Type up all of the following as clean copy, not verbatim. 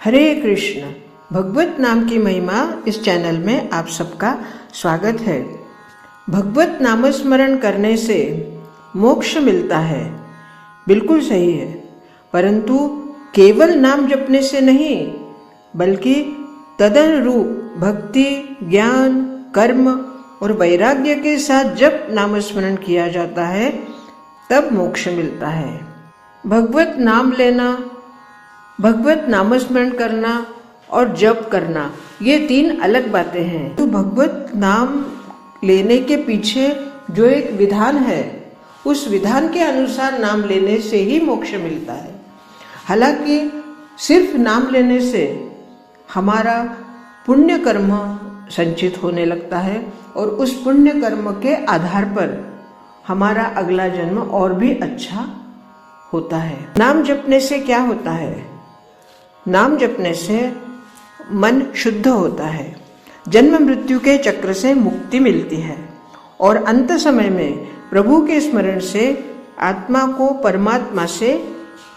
हरे कृष्ण। भगवत नाम की महिमा इस चैनल में आप सबका स्वागत है। भगवत नामस्मरण करने से मोक्ष मिलता है, बिल्कुल सही है, परंतु केवल नाम जपने से नहीं, बल्कि तदनुरूप भक्ति, ज्ञान, कर्म और वैराग्य के साथ जब नामस्मरण किया जाता है तब मोक्ष मिलता है। भगवत नाम लेना, भगवत नामस्मरण करना और जप करना, ये तीन अलग बातें हैं। तो भगवत नाम लेने के पीछे जो एक विधान है, उस विधान के अनुसार नाम लेने से ही मोक्ष मिलता है। हालांकि सिर्फ नाम लेने से हमारा पुण्य कर्म संचित होने लगता है और उस पुण्य कर्म के आधार पर हमारा अगला जन्म और भी अच्छा होता है। नाम जपने से क्या होता है? नाम जपने से मन शुद्ध होता है, जन्म मृत्यु के चक्र से मुक्ति मिलती है और अंत समय में प्रभु के स्मरण से आत्मा को परमात्मा से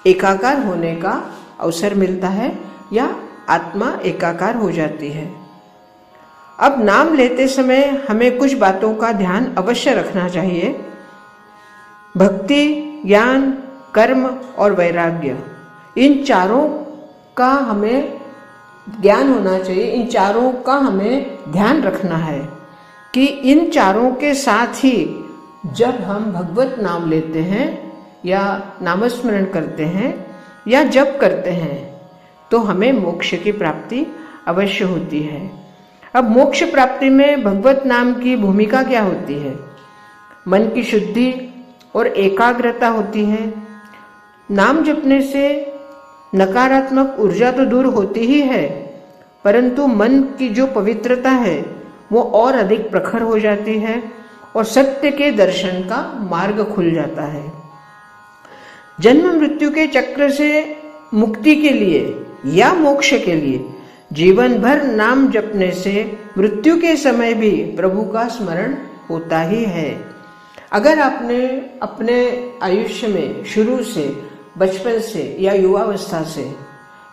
एकाकार होने का अवसर मिलता है या आत्मा एकाकार हो जाती है। अब नाम लेते समय हमें कुछ बातों का ध्यान अवश्य रखना चाहिए। भक्ति, ज्ञान, कर्म और वैराग्य, इन चारों का हमें ज्ञान होना चाहिए, इन चारों का हमें ध्यान रखना है कि इन चारों के साथ ही जब हम भगवत नाम लेते हैं या नामस्मरण करते हैं या जप करते हैं तो हमें मोक्ष की प्राप्ति अवश्य होती है। अब मोक्ष प्राप्ति में भगवत नाम की भूमिका क्या होती है? मन की शुद्धि और एकाग्रता होती है। नाम जपने से नकारात्मक ऊर्जा तो दूर होती ही है, परंतु मन की जो पवित्रता है वो और अधिक प्रखर हो जाती है और सत्य के दर्शन का मार्ग खुल जाता है। जन्म मृत्यु के चक्र से मुक्ति के लिए या मोक्ष के लिए जीवन भर नाम जपने से मृत्यु के समय भी प्रभु का स्मरण होता ही है। अगर आपने अपने आयुष्य में शुरू से, बचपन से या युवावस्था से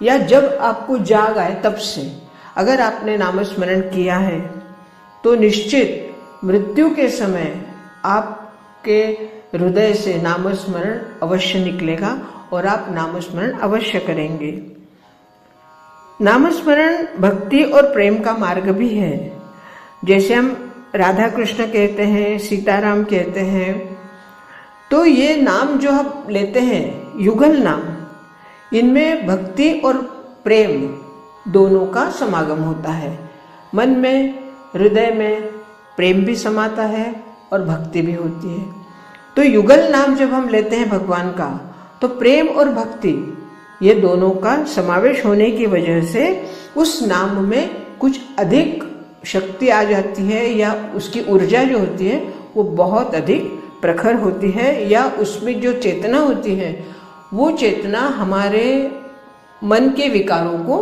या जब आपको जाग आए तब से अगर आपने नामस्मरण किया है तो निश्चित मृत्यु के समय आपके हृदय से नामस्मरण अवश्य निकलेगा और आप नामस्मरण अवश्य करेंगे। नामस्मरण भक्ति और प्रेम का मार्ग भी है। जैसे हम राधा कृष्ण कहते हैं, सीताराम कहते हैं, तो ये नाम जो हम लेते हैं युगल नाम, इनमें भक्ति और प्रेम दोनों का समागम होता है। मन में, हृदय में प्रेम भी समाता है और भक्ति भी होती है। तो युगल नाम जब हम लेते हैं भगवान का, तो प्रेम और भक्ति ये दोनों का समावेश होने की वजह से उस नाम में कुछ अधिक शक्ति आ जाती है या उसकी ऊर्जा जो होती है वो बहुत अधिक प्रखर होती है, या उसमें जो चेतना होती है वो चेतना हमारे मन के विकारों को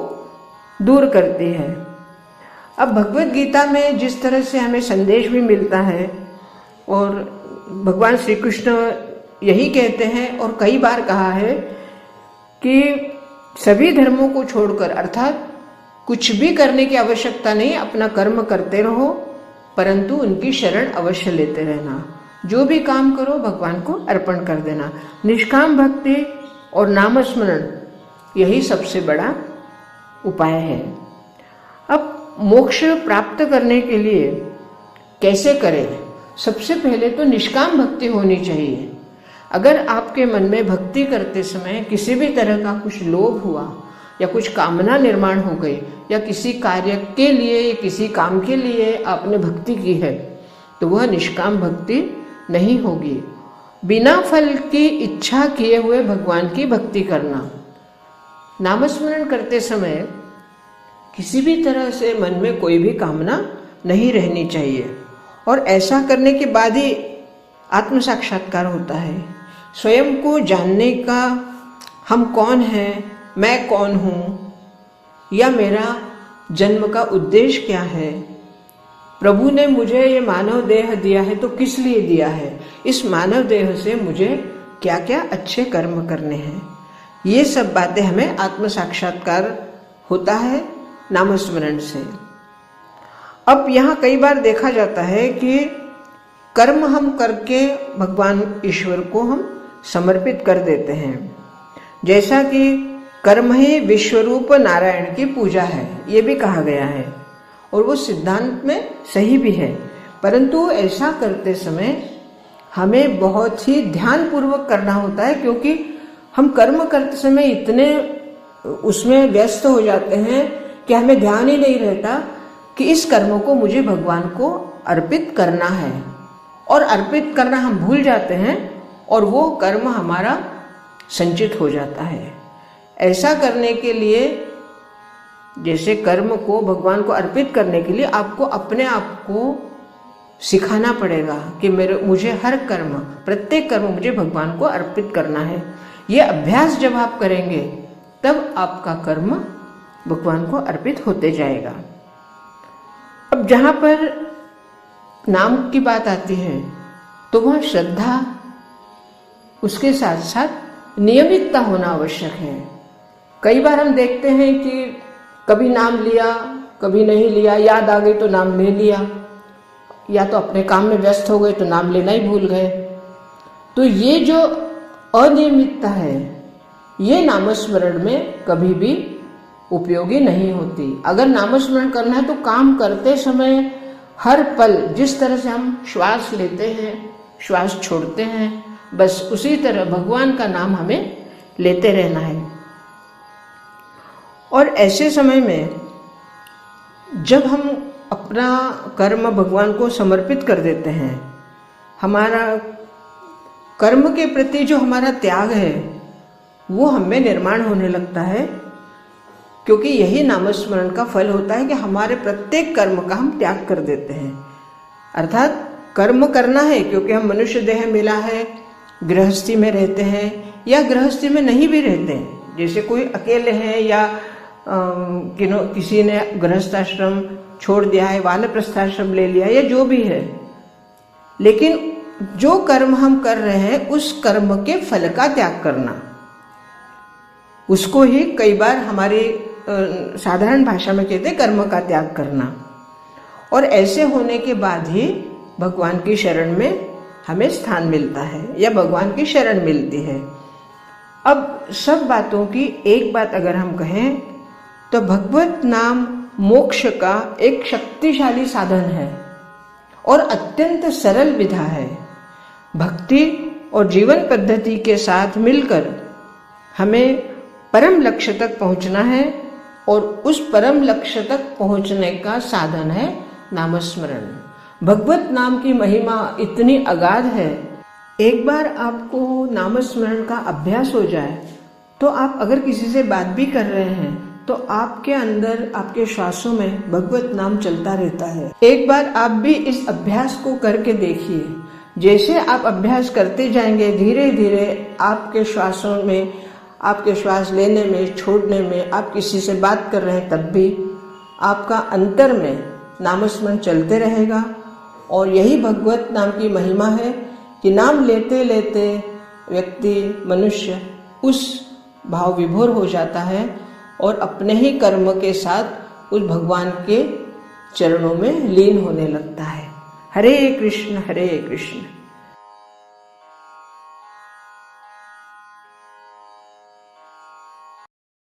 दूर करती है। अब भगवत गीता में जिस तरह से हमें संदेश भी मिलता है और भगवान श्री कृष्ण यही कहते हैं और कई बार कहा है कि सभी धर्मों को छोड़कर, अर्थात कुछ भी करने की आवश्यकता नहीं, अपना कर्म करते रहो, परंतु उनकी शरण अवश्य लेते रहना। जो भी काम करो भगवान को अर्पण कर देना। निष्काम भक्ति और नामस्मरण यही सबसे बड़ा उपाय है। अब मोक्ष प्राप्त करने के लिए कैसे करें? सबसे पहले तो निष्काम भक्ति होनी चाहिए। अगर आपके मन में भक्ति करते समय किसी भी तरह का कुछ लोभ हुआ या कुछ कामना निर्माण हो गई या किसी कार्य के लिए, किसी काम के लिए आपने भक्ति की है, तो वह निष्काम भक्ति नहीं होगी। बिना फल की इच्छा किए हुए भगवान की भक्ति करना। नामस्मरण करते समय किसी भी तरह से मन में कोई भी कामना नहीं रहनी चाहिए और ऐसा करने के बाद ही आत्म साक्षात्कार होता है। स्वयं को जानने का, हम कौन हैं, मैं कौन हूँ, या मेरा जन्म का उद्देश्य क्या है, प्रभु ने मुझे ये मानव देह दिया है तो किस लिए दिया है, इस मानव देह से मुझे क्या क्या अच्छे कर्म करने हैं, ये सब बातें हमें आत्म साक्षात्कार होता है नामस्मरण से। अब यहाँ कई बार देखा जाता है कि कर्म हम करके भगवान ईश्वर को हम समर्पित कर देते हैं, जैसा कि कर्म ही विश्वरूप नारायण की पूजा है, ये भी कहा गया है और वो सिद्धांत में सही भी है। परंतु ऐसा करते समय हमें बहुत ही ध्यानपूर्वक करना होता है, क्योंकि हम कर्म करते समय इतने उसमें व्यस्त हो जाते हैं कि हमें ध्यान ही नहीं रहता कि इस कर्म को मुझे भगवान को अर्पित करना है, और अर्पित करना हम भूल जाते हैं और वो कर्म हमारा संचित हो जाता है। ऐसा करने के लिए, जैसे कर्म को भगवान को अर्पित करने के लिए आपको अपने आप को सिखाना पड़ेगा कि मुझे हर कर्म, प्रत्येक कर्म मुझे भगवान को अर्पित करना है। ये अभ्यास जब आप करेंगे तब आपका कर्म भगवान को अर्पित होते जाएगा। अब जहाँ पर नाम की बात आती है तो वह श्रद्धा, उसके साथ साथ नियमितता होना आवश्यक है। कई बार हम देखते हैं कि कभी नाम लिया, कभी नहीं लिया, याद आ गई तो नाम ले लिया, या तो अपने काम में व्यस्त हो गए तो नाम लेना ही भूल गए। तो ये जो अनियमितता है, ये नामस्मरण में कभी भी उपयोगी नहीं होती। अगर नामस्मरण करना है तो काम करते समय हर पल जिस तरह से हम श्वास लेते हैं, श्वास छोड़ते हैं, बस उसी तरह भगवान का नाम हमें लेते रहना है। और ऐसे समय में जब हम अपना कर्म भगवान को समर्पित कर देते हैं, हमारा कर्म के प्रति जो हमारा त्याग है वो हमें निर्माण होने लगता है, क्योंकि यही नामस्मरण का फल होता है कि हमारे प्रत्येक कर्म का हम त्याग कर देते हैं। अर्थात कर्म करना है क्योंकि हम मनुष्य देह मिला है, गृहस्थी में रहते हैं या गृहस्थी में नहीं भी रहते हैं, जैसे कोई अकेले हैं या किसी ने गृहस्थाश्रम छोड़ दिया है, वानप्रस्थाश्रम ले लिया, या जो भी है, लेकिन जो कर्म हम कर रहे हैं उस कर्म के फल का त्याग करना, उसको ही कई बार हमारी साधारण भाषा में कहते हैं कर्म का त्याग करना। और ऐसे होने के बाद ही भगवान की शरण में हमें स्थान मिलता है या भगवान की शरण मिलती है। अब सब बातों की एक बात अगर हम कहें तो भगवत नाम मोक्ष का एक शक्तिशाली साधन है और अत्यंत सरल विधा है। भक्ति और जीवन पद्धति के साथ मिलकर हमें परम लक्ष्य तक पहुंचना है, और उस परम लक्ष्य तक पहुंचने का साधन है नामस्मरण। भगवत नाम की महिमा इतनी अगाध है, एक बार आपको नामस्मरण का अभ्यास हो जाए तो आप अगर किसी से बात भी कर रहे हैं तो आपके अंदर, आपके श्वासों में भगवत नाम चलता रहता है। एक बार आप भी इस अभ्यास को करके देखिए। जैसे आप अभ्यास करते जाएंगे, धीरे धीरे आपके श्वासों में, आपके श्वास लेने में, छोड़ने में, आप किसी से बात कर रहे हैं तब भी आपका अंतर में नामस्मरण चलते रहेगा। और यही भगवत नाम की महिमा है कि नाम लेते लेते व्यक्ति, मनुष्य उस भाव विभोर हो जाता है और अपने ही कर्म के साथ उस भगवान के चरणों में लीन होने लगता है। हरे कृष्ण हरे कृष्ण।